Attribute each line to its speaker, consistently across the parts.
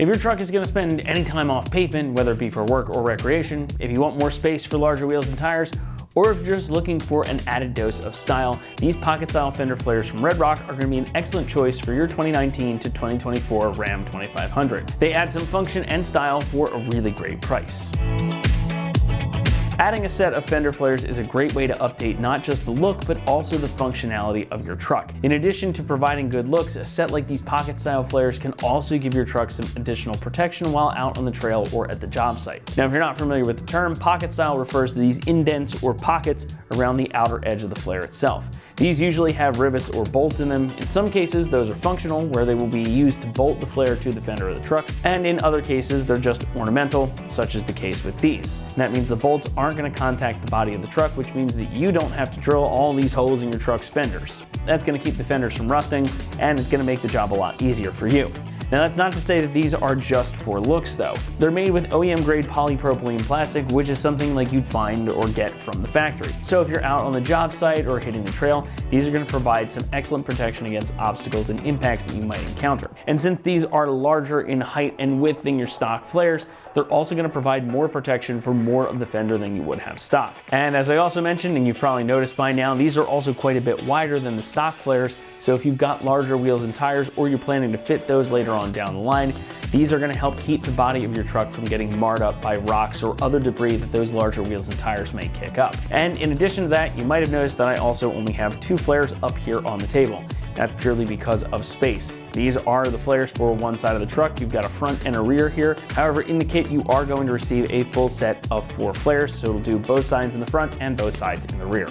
Speaker 1: If your truck is going to spend any time off pavement, whether it be for work or recreation, if you want more space for larger wheels and tires, or if you're just looking for an added dose of style, these pocket-style fender flares from Red Rock are going to be an excellent choice for your 2019 to 2024 Ram 2500. They add some function and style for a really great price. Adding a set of fender flares is a great way to update not just the look, but also the functionality of your truck. In addition to providing good looks, a set like these pocket-style flares can also give your truck some additional protection while out on the trail or at the job site. Now, if you're not familiar with the term, pocket style refers to these indents or pockets around the outer edge of the flare itself. These usually have rivets or bolts in them. In some cases, those are functional, where they will be used to bolt the flare to the fender of the truck, and in other cases, they're just ornamental, such as the case with these. And that means the bolts aren't going to contact the body of the truck, which means that you don't have to drill all these holes in your truck's fenders. That's going to keep the fenders from rusting, and it's going to make the job a lot easier for you. Now, that's not to say that these are just for looks though. They're made with OEM grade polypropylene plastic, which is something like you'd find or get from the factory. So if you're out on the job site or hitting the trail, these are going to provide some excellent protection against obstacles and impacts that you might encounter. And since these are larger in height and width than your stock flares, they're also going to provide more protection for more of the fender than you would have stock. And as I also mentioned, and you've probably noticed by now, these are also quite a bit wider than the stock flares. So if you've got larger wheels and tires, or you're planning to fit those later on down the line, these are going to help keep the body of your truck from getting marred up by rocks or other debris that those larger wheels and tires may kick up. And in addition to that, you might have noticed that I also only have 2 flares up here on the table. That's purely because of space. These are the flares for one side of the truck. You've got a front and a rear here. However, in the kit, you are going to receive a full set of 4 flares, so it'll do both sides in the front and both sides in the rear.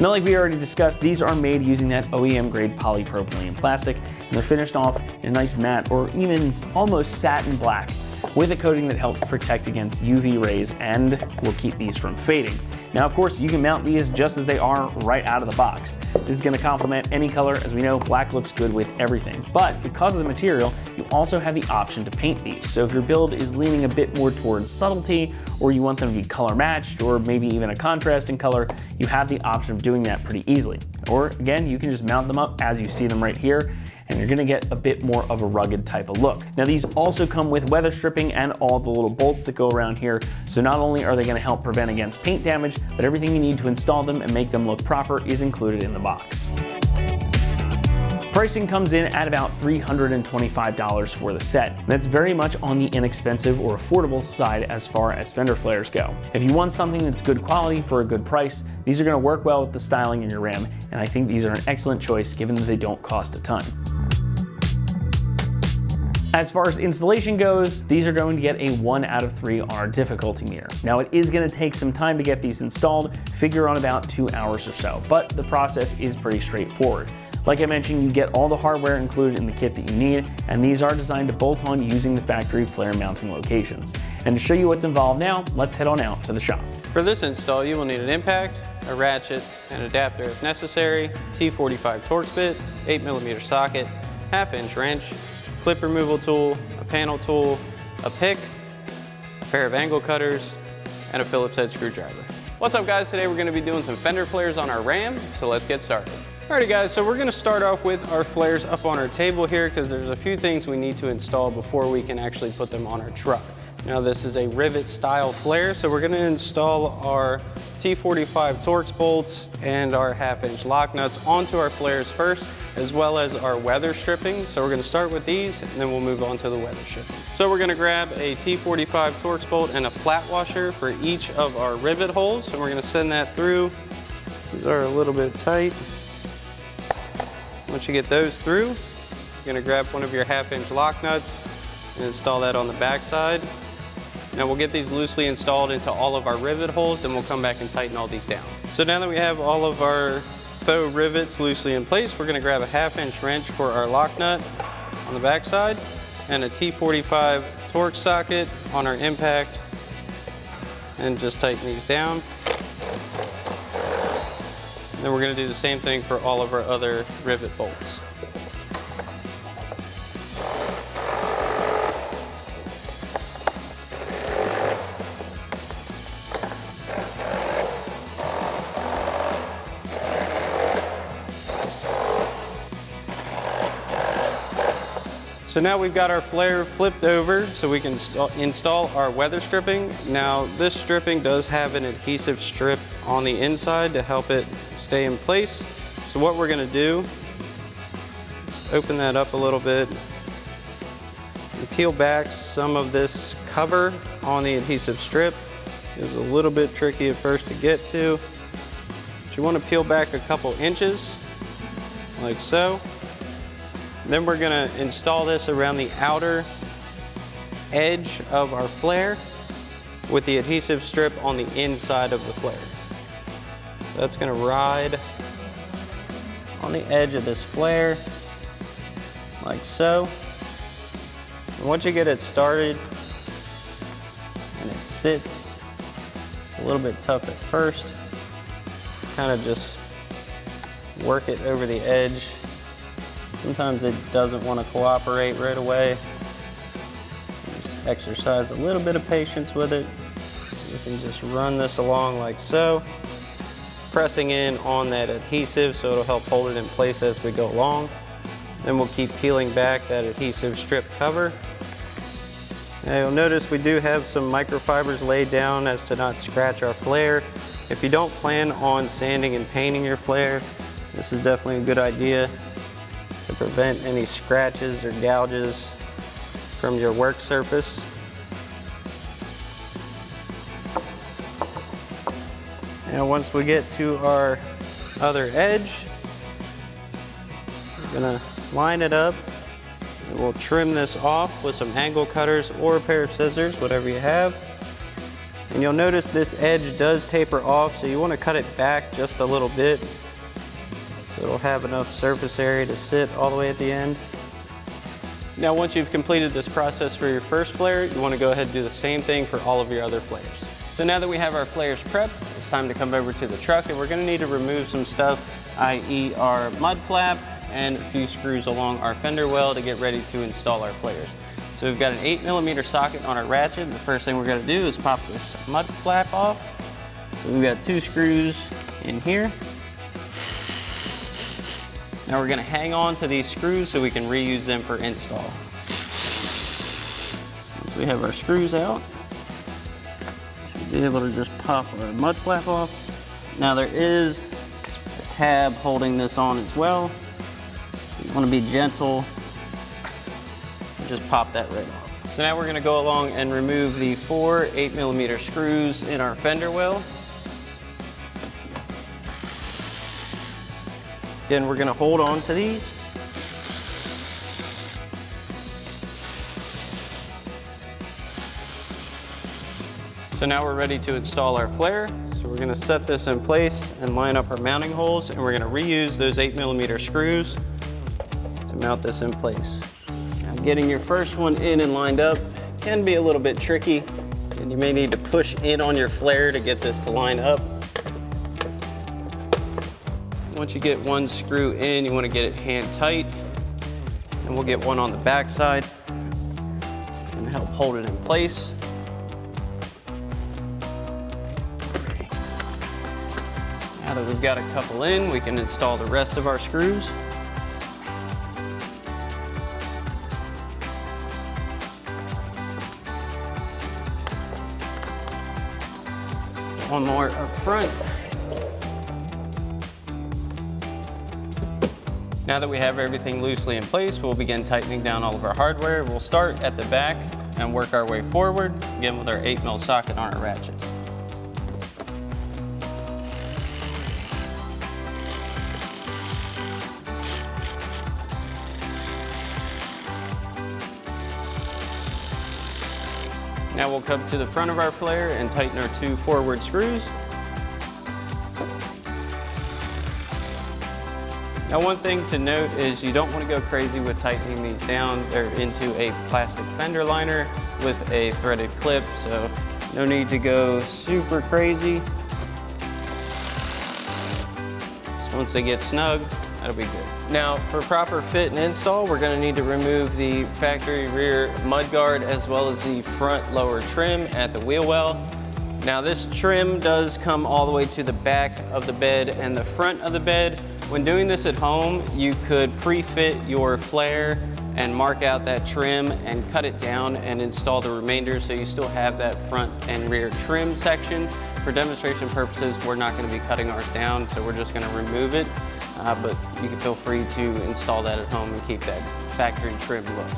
Speaker 1: Now, like we already discussed, these are made using that OEM grade polypropylene plastic, and they're finished off in a nice matte or even almost satin black with a coating that helps protect against UV rays and will keep these from fading. Now, of course, you can mount these just as they are right out of the box. This is going to complement any color. As we know, black looks good with everything. But because of the material, you also have the option to paint these. So if your build is leaning a bit more towards subtlety, or you want them to be color matched, or maybe even a contrasting color, you have the option of doing that pretty easily. Or again, you can just mount them up as you see them right here, and you're gonna get a bit more of a rugged type of look. Now, these also come with weather stripping and all the little bolts that go around here. So not only are they gonna help prevent against paint damage, but everything you need to install them and make them look proper is included in the box. Pricing comes in at about $325 for the set. That's very much on the inexpensive or affordable side as far as fender flares go. If you want something that's good quality for a good price, these are gonna work well with the styling in your Ram, and I think these are an excellent choice given that they don't cost a ton. As far as installation goes, these are going to get a 1 out of 3 on our difficulty meter. Now, it is going to take some time to get these installed, figure on about 2 hours or so, but the process is pretty straightforward. Like I mentioned, you get all the hardware included in the kit that you need, and these are designed to bolt on using the factory flare mounting locations. And to show you what's involved now, let's head on out to the shop.
Speaker 2: For this install, you will need an impact, a ratchet, an adapter if necessary, T45 Torx bit, 8mm socket, 1/2-inch wrench, clip removal tool, a panel tool, a pick, a pair of angle cutters, and a Phillips head screwdriver. What's up, guys? Today we're going to be doing some fender flares on our Ram, so let's get started. Alrighty guys, so we're going to start off with our flares up on our table here because there's a few things we need to install before we can actually put them on our truck. Now, this is a rivet style flare, so we're going to install our T45 Torx bolts and our 1/2-inch lock nuts onto our flares first, as well as our weather stripping. So we're going to start with these, and then we'll move on to the weather stripping. So we're going to grab a T45 Torx bolt and a flat washer for each of our rivet holes, and we're going to send that through. These are a little bit tight. Once you get those through, you're going to grab one of your 1/2-inch lock nuts and install that on the back side. Now we'll get these loosely installed into all of our rivet holes, and we'll come back and tighten all these down. So now that we have all of our faux rivets loosely in place, we're going to grab a 1/2-inch wrench for our lock nut on the back side and a T45 Torx socket on our impact, and just tighten these down. Then we're going to do the same thing for all of our other rivet bolts. So now we've got our flare flipped over so we can install our weather stripping. Now this stripping does have an adhesive strip on the inside to help it stay in place. So what we're gonna do is open that up a little bit and peel back some of this cover on the adhesive strip. It was a little bit tricky at first to get to. But you wanna peel back a couple inches, like so. Then we're gonna install this around the outer edge of our flare with the adhesive strip on the inside of the flare. So that's gonna ride on the edge of this flare, like so. And once you get it started and it sits, it's a little bit tough at first. Kind of just work it over the edge. Sometimes it doesn't want to cooperate right away. Just exercise a little bit of patience with it. You can just run this along like so, pressing in on that adhesive so it'll help hold it in place as we go along. Then we'll keep peeling back that adhesive strip cover. Now you'll notice we do have some microfibers laid down as to not scratch our flare. If you don't plan on sanding and painting your flare, this is definitely a good idea to prevent any scratches or gouges from your work surface. Now once we get to our other edge, we're gonna line it up and we'll trim this off with some angle cutters or a pair of scissors, whatever you have. And you'll notice this edge does taper off, so you want to cut it back just a little bit so it'll have enough surface area to sit all the way at the end. Now once you've completed this process for your first flare, you want to go ahead and do the same thing for all of your other flares. So now that we have our flares prepped, it's time to come over to the truck and we're going to need to remove some stuff, i.e. our mud flap and a few screws along our fender well to get ready to install our flares. So we've got an 8mm socket on our ratchet. The first thing we're going to do is pop this mud flap off. So we've got 2 screws in here. Now we're going to hang on to these screws so we can reuse them for install. Once we have our screws out, we should be able to just pop our mud flap off. Now there is a tab holding this on as well. You want to be gentle. Just pop that right off. So now we're going to go along and remove the 4 8mm screws in our fender well. Again, we're going to hold on to these. So now we're ready to install our flare. So we're going to set this in place and line up our mounting holes, and we're going to reuse those 8mm screws to mount this in place. Getting your first one in and lined up can be a little bit tricky, and you may need to push in on your flare to get this to line up. Once you get one screw in, you want to get it hand tight, and we'll get one on the back side. It's going to help hold it in place. Now that we've got a couple in, we can install the rest of our screws. One more up front. Now that we have everything loosely in place, we'll begin tightening down all of our hardware. We'll start at the back and work our way forward, again with our 8mm socket on our ratchet. Now we'll come to the front of our flare and tighten our 2 forward screws. Now one thing to note is you don't want to go crazy with tightening these down. They're into a plastic fender liner with a threaded clip, so no need to go super crazy. So once they get snug, that'll be good. Now for proper fit and install, we're going to need to remove the factory rear mud guard as well as the front lower trim at the wheel well. Now this trim does come all the way to the back of the bed and the front of the bed. When doing this at home, you could pre-fit your flare and mark out that trim and cut it down and install the remainder so you still have that front and rear trim section. For demonstration purposes, we're not going to be cutting ours down, so we're just going to remove it, but you can feel free to install that at home and keep that factory trim look.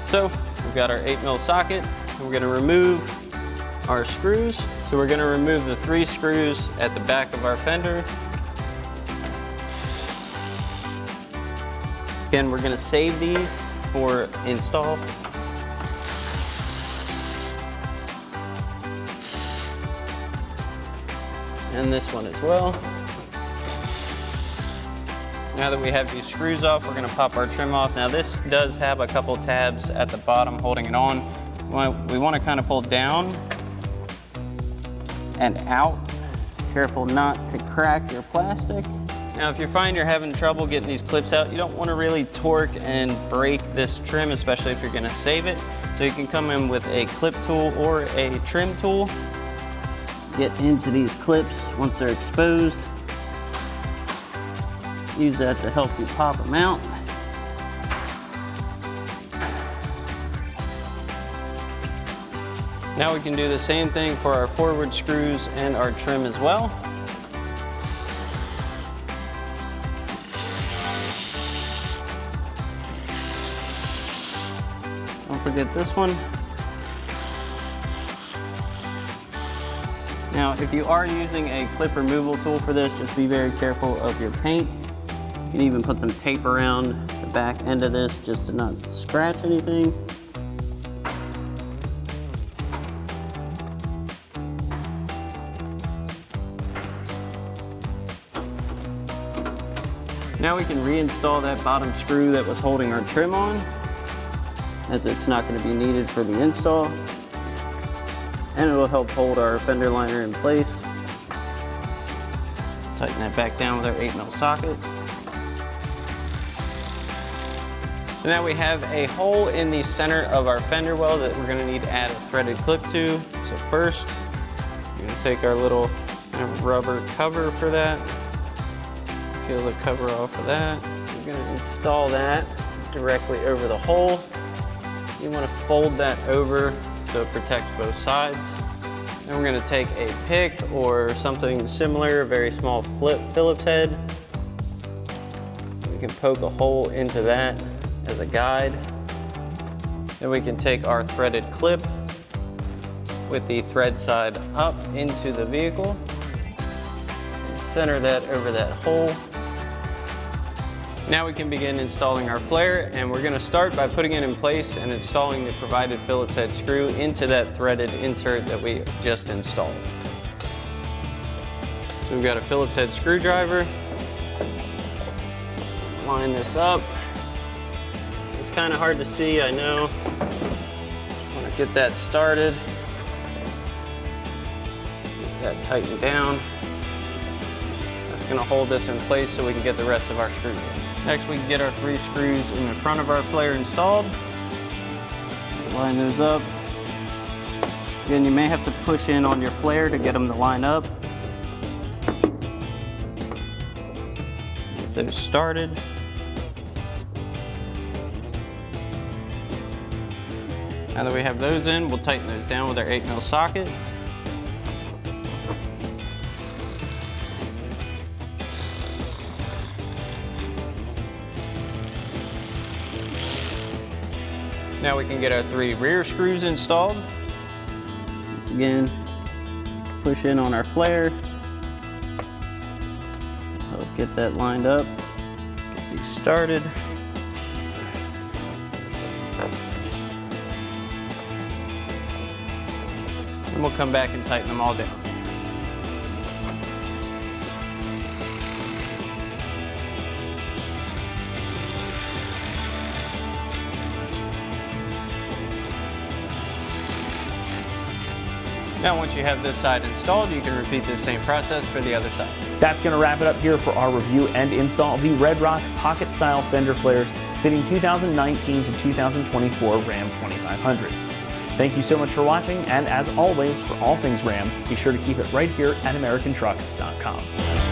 Speaker 2: So we've got our 8mm socket, and we're going to remove our screws. So we're going to remove the 3 screws at the back of our fender. Again, we're going to save these for install. And this one as well. Now that we have these screws off, we're going to pop our trim off. Now this does have a couple tabs at the bottom holding it on. We want to kind of pull down and out. Careful not to crack your plastic. Now, if you find you're having trouble getting these clips out, you don't want to really torque and break this trim, especially if you're going to save it. So you can come in with a clip tool or a trim tool. Get into these clips once they're exposed. Use that to help you pop them out. Now we can do the same thing for our forward screws and our trim as well. Don't forget this one. Now, if you are using a clip removal tool for this, just be very careful of your paint. You can even put some tape around the back end of this just to not scratch anything. Now we can reinstall that bottom screw that was holding our trim on, as it's not going to be needed for the install. And it will help hold our fender liner in place. Tighten that back down with our 8mm socket. So now we have a hole in the center of our fender well that we're going to need to add a threaded clip to. So first, we're going to take our little rubber cover for that. Peel the cover off of that. We're going to install that directly over the hole. You want to fold that over so it protects both sides. Then we're going to take a pick or something similar, a very small Phillips head. We can poke a hole into that as a guide. Then we can take our threaded clip with the thread side up into the vehicle and center that over that hole. Now we can begin installing our flare, and we're going to start by putting it in place and installing the provided Phillips head screw into that threaded insert that we just installed. So we've got a Phillips head screwdriver. Line this up. It's kind of hard to see, I know. Want to get that started. Get that tightened down. That's going to hold this in place so we can get the rest of our screws in. Next, we can get our 3 screws in the front of our flare installed. Line those up. Again, you may have to push in on your flare to get them to line up. Get those started. Now that we have those in, we'll tighten those down with our 8mm socket. Now we can get our 3 rear screws installed. Once again, push in on our flare. Help get that lined up. Get these started. And we'll come back and tighten them all down. Now once you have this side installed, you can repeat the same process for the other side.
Speaker 1: That's going to wrap it up here for our review and install of the Red Rock Pocket Style fender flares fitting 2019 to 2024 Ram 2500s. Thank you so much for watching, and as always, for all things Ram, be sure to keep it right here at AmericanTrucks.com.